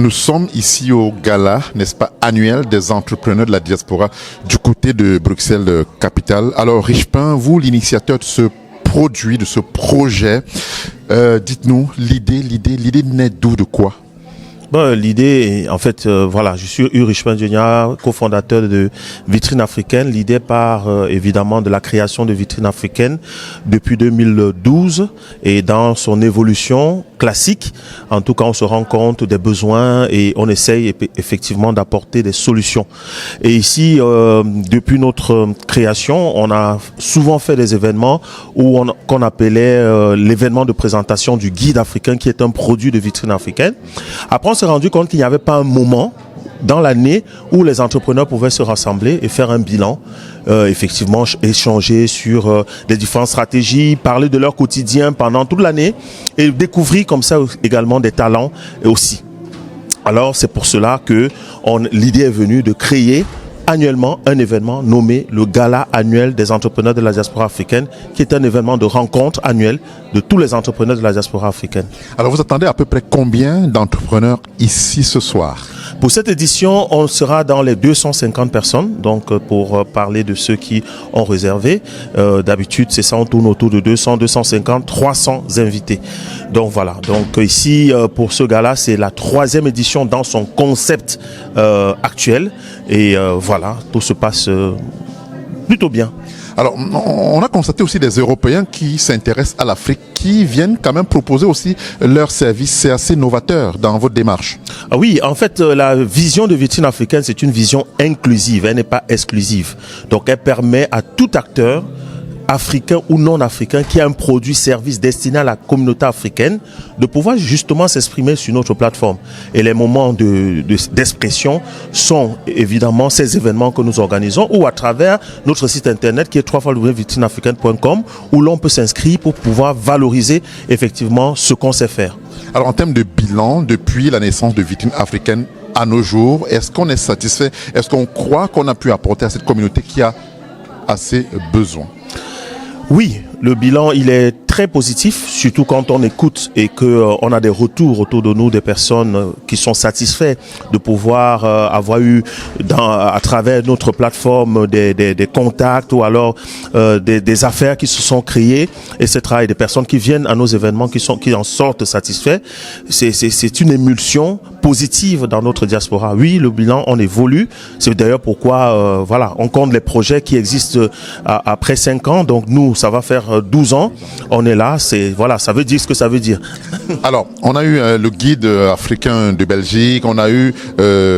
Nous sommes ici au gala, n'est-ce pas, annuel des entrepreneurs de la diaspora du côté de Bruxelles capitale. Alors Richepin, vous l'initiateur de ce produit, de ce projet, dites-nous l'idée naît d'où, de quoi? Bon, l'idée, en fait, voilà, je suis Richepin Junior, cofondateur de Vitrine Africaine. L'idée part évidemment de la création de Vitrine Africaine depuis 2012 et dans son évolution classique. En tout cas, on se rend compte des besoins et on essaye effectivement d'apporter des solutions. Et ici, depuis notre création, on a souvent fait des événements qu'on appelait l'événement de présentation du guide africain, qui est un produit de Vitrine Africaine. Après, on s'est rendu compte qu'il n'y avait pas un moment dans l'année où les entrepreneurs pouvaient se rassembler et faire un bilan, effectivement échanger sur les différentes stratégies, parler de leur quotidien pendant toute l'année et découvrir comme ça également des talents aussi. Alors c'est pour cela que l'idée est venue de créer annuellement un événement nommé le Gala annuel des entrepreneurs de la diaspora africaine, qui est un événement de rencontre annuel de tous les entrepreneurs de la diaspora africaine. Alors vous attendez à peu près combien d'entrepreneurs ici ce soir? Pour cette édition, on sera dans les 250 personnes, donc pour parler de ceux qui ont réservé. D'habitude, c'est ça, on tourne autour de 200, 250, 300 invités. Donc voilà, donc ici, pour ce gala, c'est la 3e édition dans son concept actuel. Et voilà, tout se passe plutôt bien. Alors, on a constaté aussi des Européens qui s'intéressent à l'Afrique, qui viennent quand même proposer aussi leurs services. C'est assez novateur dans votre démarche. Ah oui, en fait, la vision de Vitrine Africaine, c'est une vision inclusive, elle n'est pas exclusive. Donc, elle permet à tout acteur, africain ou non africain, qui a un produit, service destiné à la communauté africaine, de pouvoir justement s'exprimer sur notre plateforme. Et les moments d'expression sont évidemment ces événements que nous organisons, ou à travers notre site internet qui est www.vitrineafricaine.com, où l'on peut s'inscrire pour pouvoir valoriser effectivement ce qu'on sait faire. Alors en termes de bilan, depuis la naissance de Vitrine Africaine à nos jours, est-ce qu'on est satisfait? Est-ce qu'on croit qu'on a pu apporter à cette communauté qui a assez besoin? Oui, le bilan, il est très positif, surtout quand on écoute et qu'on a des retours autour de nous, des personnes qui sont satisfaits de pouvoir avoir eu à travers notre plateforme des contacts ou alors des affaires qui se sont créées, etc. Et des personnes qui viennent à nos événements qui en sortent satisfaits. C'est une émulsion positive dans notre diaspora. Oui, le bilan, on évolue. C'est d'ailleurs pourquoi voilà, on compte les projets qui existent après 5 ans. Donc nous, ça va faire 12 ans. On est là, voilà, ça veut dire ce que ça veut dire. Alors, on a eu le guide africain de Belgique, on a eu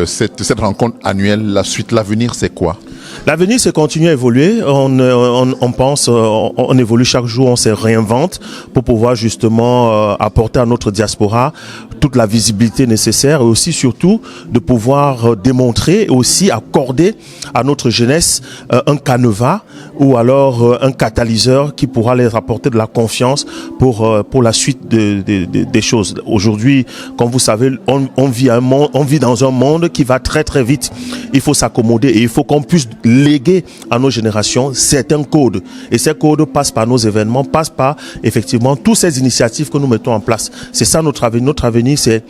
cette rencontre annuelle. La suite, l'avenir, c'est quoi? L'avenir, c'est continuer à évoluer. On pense, on évolue chaque jour, on se réinvente pour pouvoir justement apporter à notre diaspora toute la visibilité nécessaire et aussi surtout de pouvoir démontrer et aussi accorder à notre jeunesse un canevas ou alors un catalyseur qui pourra leur apporter de la confiance pour la suite des choses. Aujourd'hui, comme vous savez, on vit dans un monde qui va très très vite. Il faut s'accommoder et il faut qu'on puisse léguer à nos générations certains codes. Et ces codes passent par nos événements, passent par effectivement toutes ces initiatives que nous mettons en place. C'est ça notre avenir. Notre avenir, c'est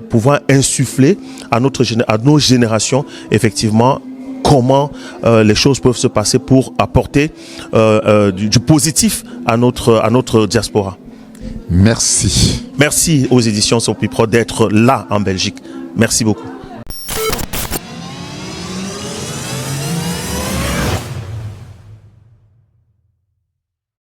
pouvoir insuffler à nos générations effectivement comment les choses peuvent se passer pour apporter du positif à notre diaspora. Merci. Merci aux éditions Sopi Pro d'être là en Belgique. Merci beaucoup.